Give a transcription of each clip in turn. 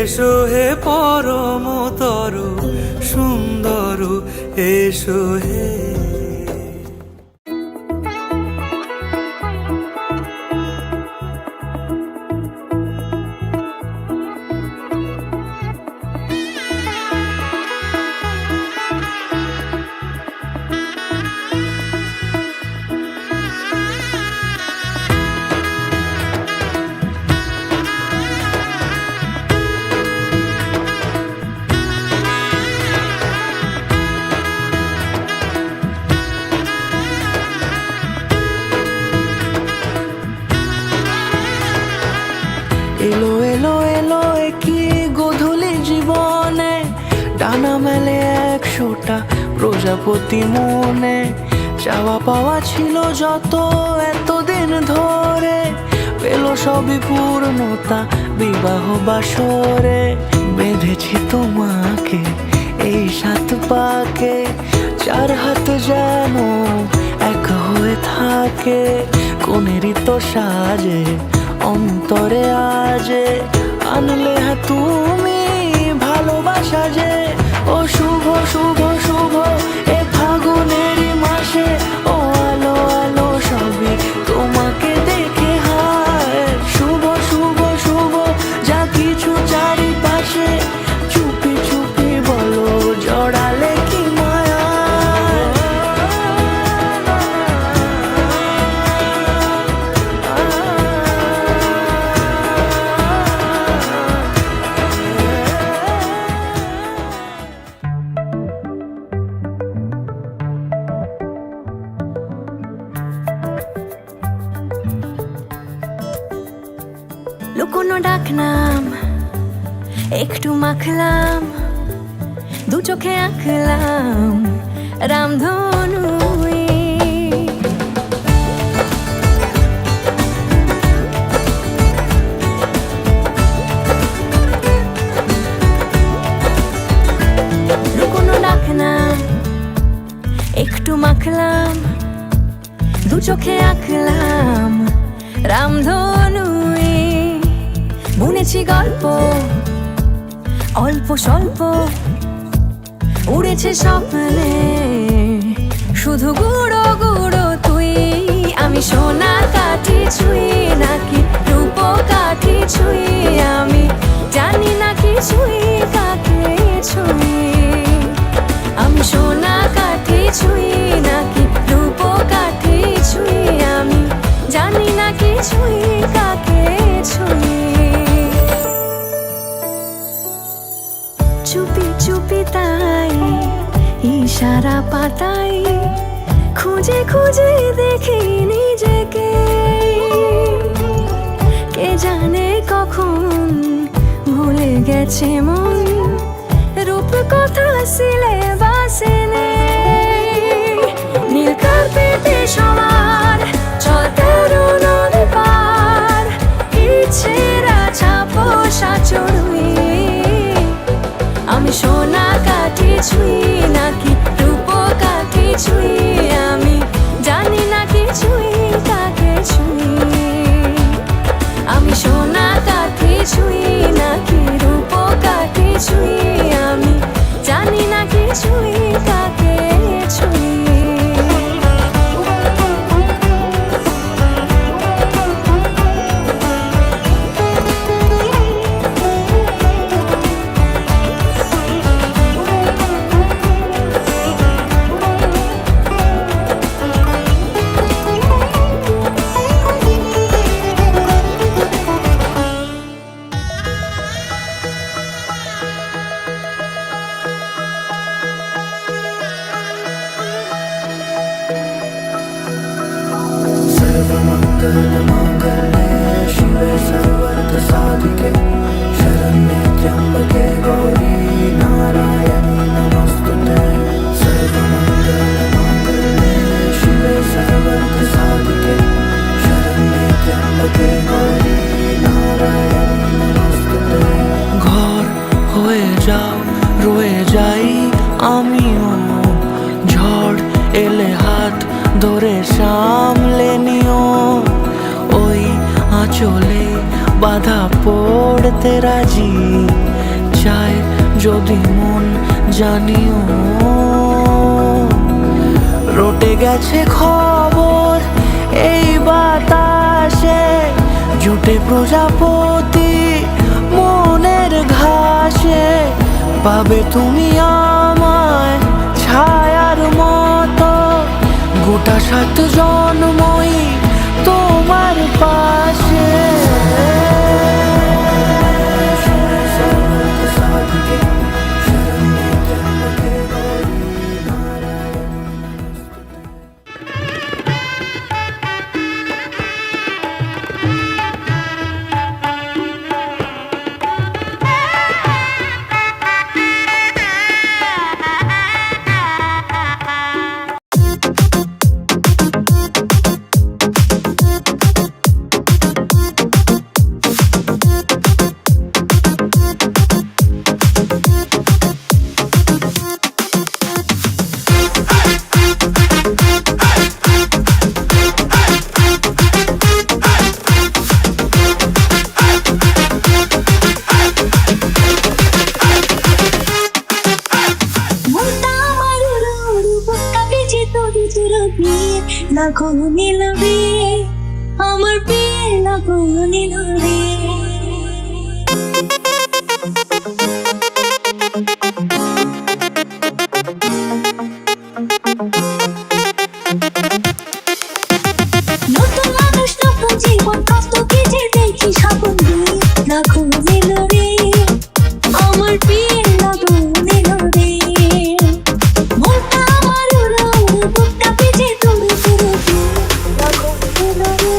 এসো হে পরমতর সুন্দর, এসো হে। এলো এলো এলো কি গোধূলি জীবনে, ডানা মেলে 100টা প্রজাপতি মনে। চাওয়া পাওয়া ছিল যত এতদিন ধরে, পেল সবই পূর্ণতা বিবাহ বাসরে। বেঁধেছি তোমাকে এই 7 পাকে, 4 হাত যেন এক হয়ে থাকে। কোনেরই তো সাজে অন্তরে আজে, আনলে হ্যাঁ তুমি ভালোবাসা যে। ও শুভ শুভ শুভ এ ফাগুনেরই মাসে, ও আলো আলো সবই তোমাকে দেখে হায়। শুভ শুভ শুভ যা কিছু চারিপাশে, চুপি চুপি বলো জড়ালে কি মায়া। লুকোনো ডাকনাম একটু মাখলাম, 2 চোখে আঁকলাম রামধনু। লুকোনো ডাকনাম একটু মাখলাম, 2 চোখে আঁকলাম রামধনু। বুনেছি গল্প অল্প স্বল্প, উড়েছে স্বপ্নে শুধু গুঁড়ো গুঁড়ো তুই। আমি সোনা কাঠি ছুঁই নাকি রূপ কাঠি ছুঁই, আমি জানি না কিছুই কাকে ছুঁই। আমি সোনা কাঠি ছুঁই নাকি রূপ কাঠি ছুঁই, আমি জানি না কিছুই কাকে ছুঁই। চুপি চুপি তাই ইশারা পাতাই, খুঁজে খুঁজে দেখি নিজেকে। কে জানে কখন ভুলে গেছে মন, রূপ কথা সিলেবাসে নেই। নীল কার্পেটে সবার চল 13 নদী পার, ইচ্ছেরা ছাপো সাচড়ুই। আমি সোনা কাঠি ছুঁই নাকি রূপ কাঠি ছুঁই, আমি জানি না কিছুই কাকে ছুঁই। আমি সোনা কাঠি ছুঁই নাকি রূপ কাঠি ছুঁই, আমি জানি না কিছুই কাকে ছুঁই। सर्वमङ्गलमाङ्गल्ये शिवे सर्वार्थसाधिके, शरण्ये त्र्यम्बके गौरी नारायणी नमोस्तुते। सर्वमङ्गलमाङ्गल्ये शिवे सर्वार्थसाधिके, शरण्ये त्र्यम्बके गौरी नारायणी नमोस्तुते। ঘর হয়ে যাও রয়ে যাই আমিও, ঝড় এলে হাত ধরে সামলে নিও। ওই আঁচলে বাধা পড়তে রাজি, চায় যদি মন জানিও। রটে গেছে খবর এই বাতাসে, জুটে প্রজাপতি মনের ঘাসে। পাবে তুমি আমায় ছায়ার মতো, গোটা 7 জন্মই তোমার পাশে। লাখো নীলবে আমার বিয়ে, লাখো নীলবে। নতুন মানুষ নতুন জীবন, কত কি যে দেখি স্বপ্ন দিয়ে। লাখো নীলবে আমার বিয়ে, লাখো নীলবে। মনটা আমার উড়ো উড়ো, বুকটা ভিজে তুড়ু তুড়ু দিয়ে। লাখো নীলবে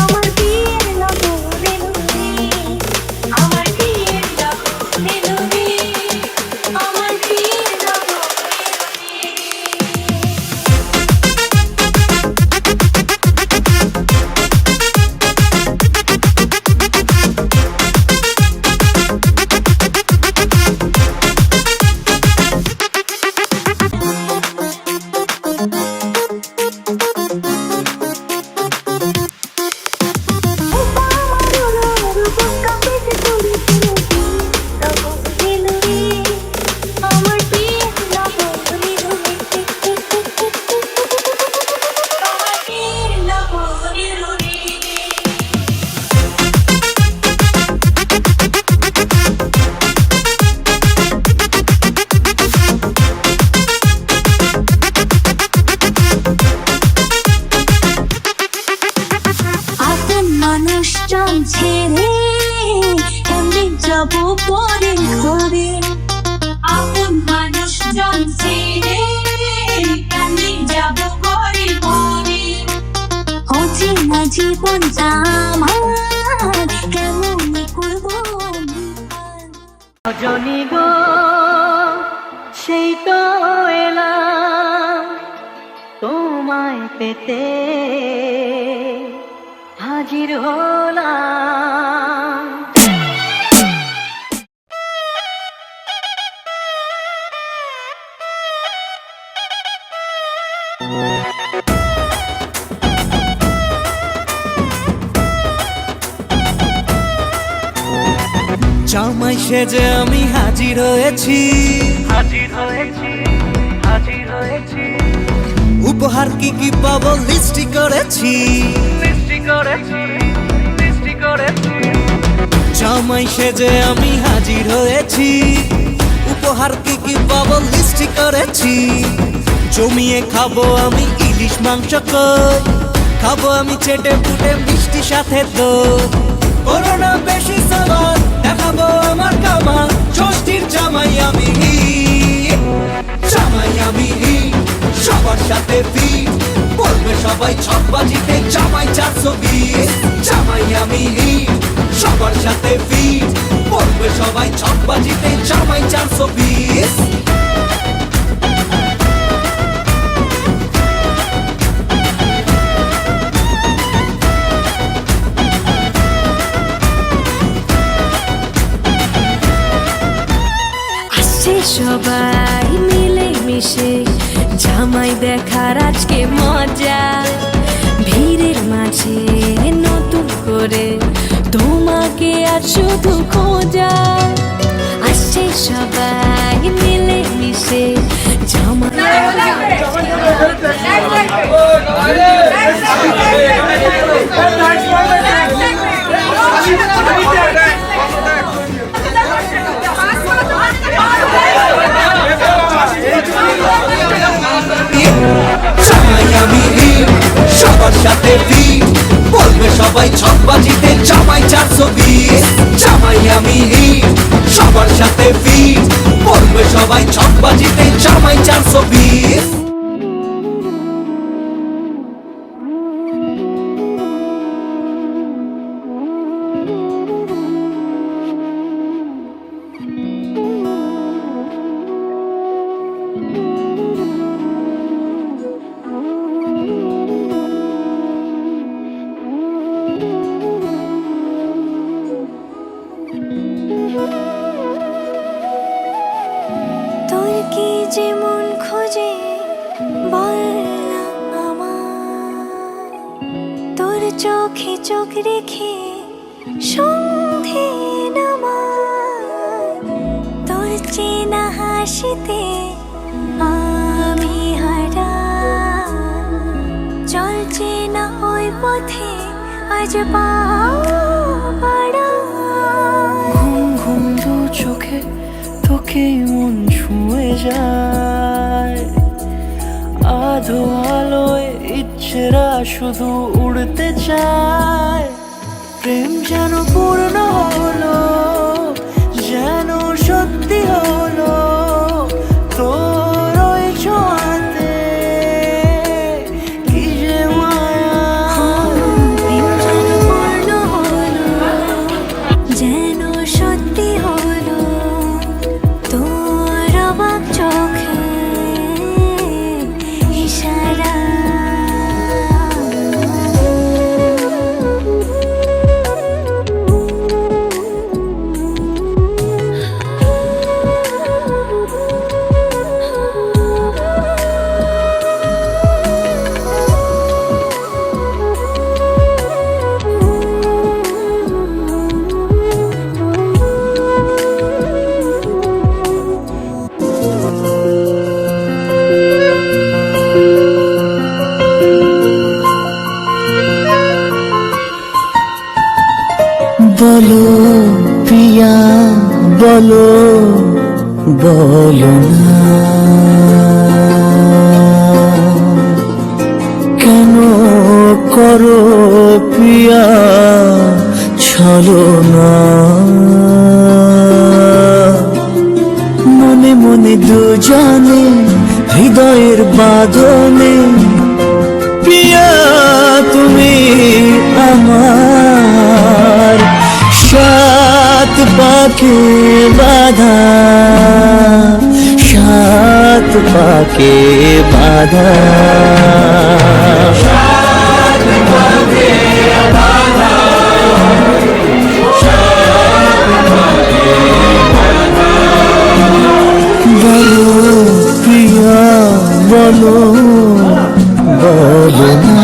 আমার বিয়ে, লাখো নীলবে। আমার বিয়ে, লাখো নীলবে। আমার বিয়ে, লাখো মানুষজন ছেড়ে কেমনে যাব পরে ঘরে। আপন মানুষজন ছেড়ে কেমনে যাব পরে ঘরে। অচেনা জীবনটা আমার কেমন করবো রজনী গো সেই তো এলাম তোমায় পেতে, হাজির হলাম। জামাই সেজে আমি হাজির হয়েছি, উপহার কি কি পাবো লিস্টি করেছি। জামাই সেজে আমি হাজির হয়েছি, উপহার কি কি পাবো লিস্টি করেছি। জমিয়ে খাবো আমি ইলিশ মাংস কই, খাবো আমি চেটে পুটে মিষ্টি সাথে দই। করোনা বেশি সামান দেখাবো আমার কামাল, ষষ্ঠীর জামাই আমি, জামাই আমি সবার সাথে ফিট। বলবে সবাই ছকবাজিতে জামাই 420, জামাই আমি সবার সাথে ফিট। বলবে সবাই ছকবাজিতে জামাই 420। সবাই মিলে মিশে জামাই দেখার আজকে মজা। ভিড়ের মাঝে নতুন করে থেকে আর শুধু খোঁজা আসছে সবাই মিলে মিশে জামা জামাই আমি হিট, সবার সাথে ফিট, বলবে সবাই ছকবাজিতে জামাই 420। জামাই আমি হিট, সবার সাথে ফিট, বলবে সবাই ছকবাজিতে জামাই 420। তোর কি যেমন খোঁজে বললাম আমার তোর চোখে চোখ রেখে সন্ধে নামার তোর চেনা হাসিতে আমি হারা চলছে না ওই পথে আজ পা বাড়া ঘুম ঘুম দু চোখে তোকে মন ছুঁয়ে যায় আধো আলোয় ইচ্ছেরা শুধু উড়তে চায় প্রেম যেন পূর্ণ হলো যেন সত্যি হলো তোর ওই ছোঁয়াতে কি যে মায়া প্রেম যেন পূর্ণ হলো যেন সত্যি হলো তোর অবাক চোখে ইশারা বলো প্রিয়া বলো বলো না কেন করো প্রিয়া ছলনা মনে মনে দুজনে হৃদয়ের বাঁধনে প্রিয়া তুমি আমার সাত পাকে বাধা সাত পাকে বাধা বলো প্রিয়া বলো বলো না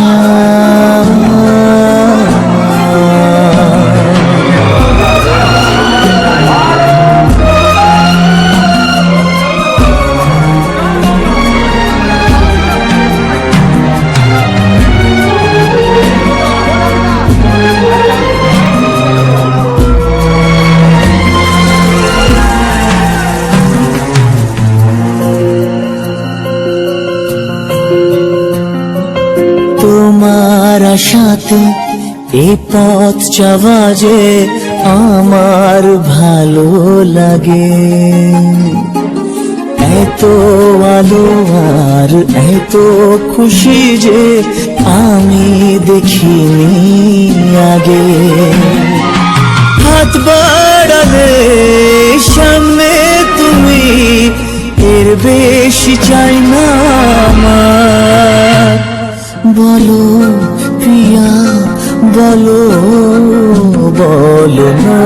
তোমার আশাতে এই পথ যাওয়া যে আমার ভালো লাগে এত আলো আর এত খুশি যে আমি দেখিনি আগে হাত বাড়ালে সামনে তুমি এর বেশি চাই না আমার বলো প্রিয়া বলো বলো না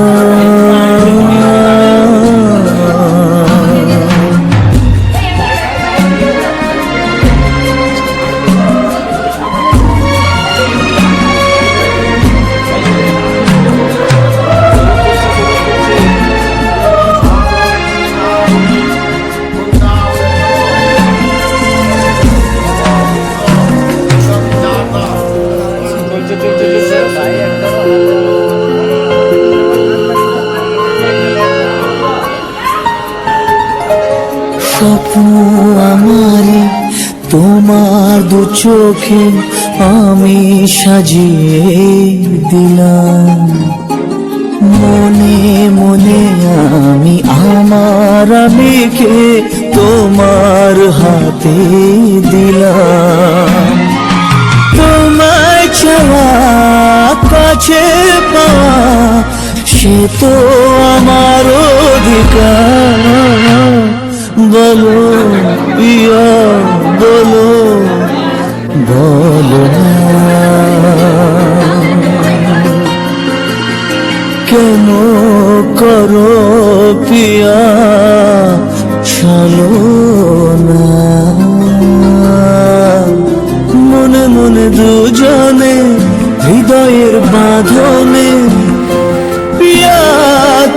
দু চোখে আমি সাজিয়ে দিলাম, মনে মনে আমি আমার আমিকে তোমার হাতে দিলাম। তোমায় চাওয়া কাছে পাওয়া সে তো আমার অধিকার। বলো প্রিয়া বলো, বলো না কেন করো পিয়া ছলনা। মনে মনে দুজনে হৃদয়ের বাঁধনে পিয়া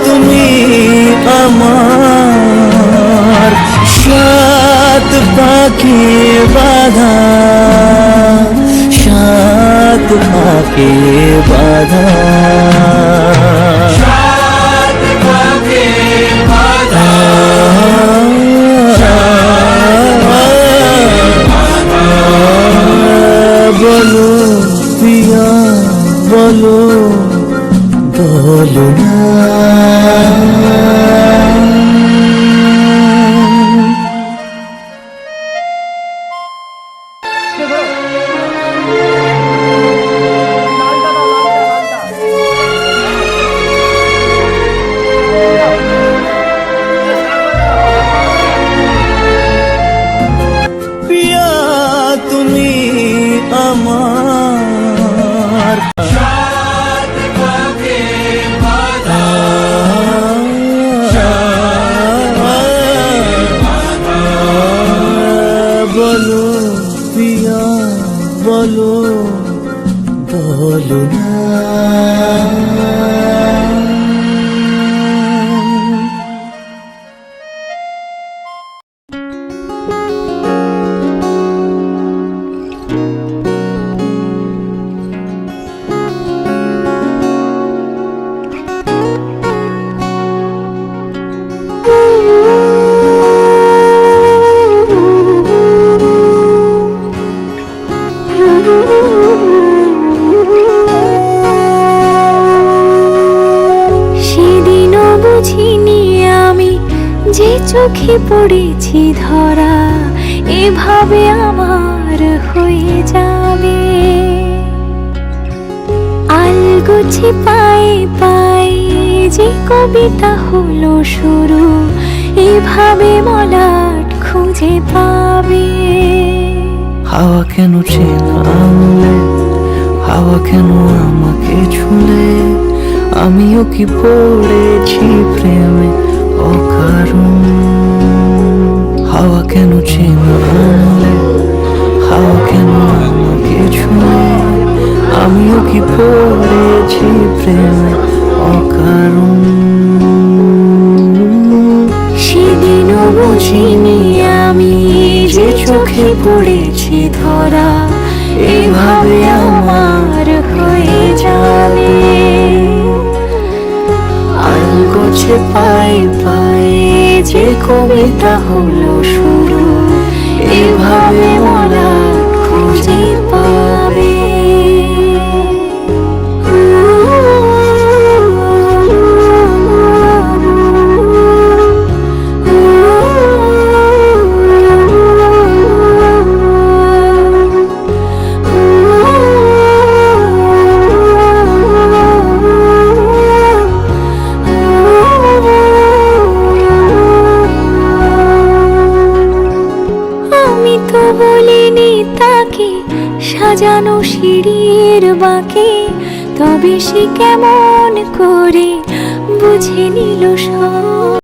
তুমি আমার, সাত পাখি বাঁধা, সাত পাখি বাঁধা। বলো প্রিয়া বলো, বলো না প্রিয়া তুমি আমার। বলো প্রিয়া বলো, বলো না সেদিনও বুঝিনি আমি যে চোখে পড়েছি ধরা এভাবে আমার হয়ে যাবে। আলগোছে পায়ে পায়ে যে কবিতা হলো শুরু, এভাবে মলাট খুঁজে পাবে। হাওয়া কেন চেনা আঙুলে, হাওয়া কেন আমাকে ছুলে, আমিও কি পড়েছি প্রেমে অকারণ। হাওয়া কেন চেনা আঙুলে, হাওয়া কেন আমাকে ছুলে, আমিও কি পড়েছি প্রেমে অকারণ। সেদিনও বুঝিনি আমি যে চোখে পড়েছি ধরা এভাবে আমার হয়ে যাবে। আলগোছে পায়ে পায়ে যে কবিতা হলো শুরু, এভাবে মলা খুঁজে পাবে। সাজানো সিঁড়ির বাঁকে, তবে সে কেমন করে বুঝে নিল সব।